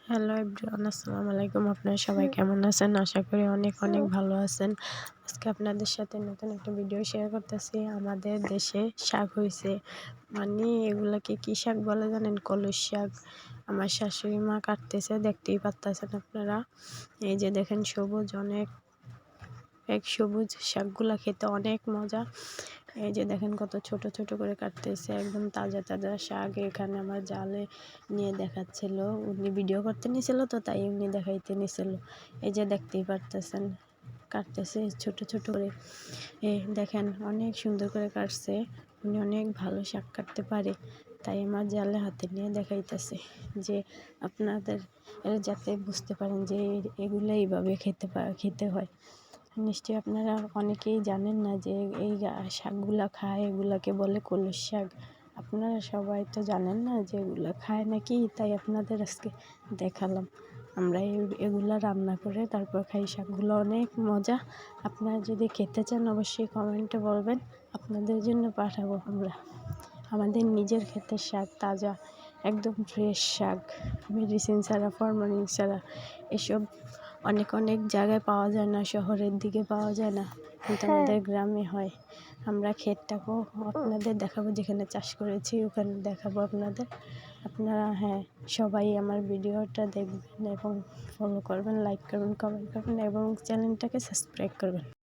Hello everyone, আসসালামু আলাইকুম। আপনারা সবাই কেমন আছেন? আশা করি অনেক ভালো আছেন। আজকে আপনাদের সাথে নতুন একটা ভিডিও শেয়ার করতেছি। আমাদের দেশে শাক হইছে, মানে এগুলাকে কি শাক বলে জানেন? কলস শাক। আমার শাশুড়ি মা কাটতেছে, দেখতেই পারতেছেন আপনারা। এই যে দেখেন, সবুজ সবুজ শাকগুলা খেতে অনেক মজা। এই যে দেখেন কত ছোট ছোট করে কাটতেছে, একদম তাজা তাজা শাক। এখানে আমার জালে নিয়ে দেখাচ্ছিল, উনি ভিডিও করতে নিছিল, তো তাই উনি দেখাইতে নিছিল। এই যে দেখতেই পারতেছেন, কাটতেছে ছোট ছোট করে। দেখেন অনেক সুন্দর করে কাটছে, উনি অনেক ভালো শাক কাটতে পারে, তাই আমার জালে হাতে নিয়ে দেখাইতেছে যে আপনাদের যাতে বুঝতে পারেন যে এগুলো এইভাবে খেতে হয়। নিশ্চয়ই আপনারা অনেকেই জানেন না যে এই শাকগুলা খায়, এগুলাকে বলে কলস শাক। আপনারা সবাই তো জানেন না যে এগুলো খায় নাকি, তাই আপনাদের আজকে দেখালাম। আমরা এগুলা রান্না করে তারপর খাই। শাকগুলো অনেক মজা। আপনারা যদি খেতে চান অবশ্যই কমেন্টে বলবেন, আপনাদের জন্য পাঠাবো আমরা। আমাদের নিজের ক্ষেতের শাক, তাজা একদম ফ্রেশ শাক, মেডিসিন ছাড়া, ফরমালিন ছাড়া। এসব অনেক জায়গায় পাওয়া যায় না, শহরের দিকে পাওয়া যায় না, কিন্তু আমাদের গ্রামে হয়। আমরা ক্ষেতটাকেও আপনাদের দেখাবো, যেখানে চাষ করেছি ওখানে দেখাবো আপনাদের। আপনারা সবাই আমার ভিডিওটা দেখবেন এবং ফলো করবেন, লাইক করবেন, কমেন্ট করবেন এবং চ্যানেলটাকে সাবস্ক্রাইব করবেন।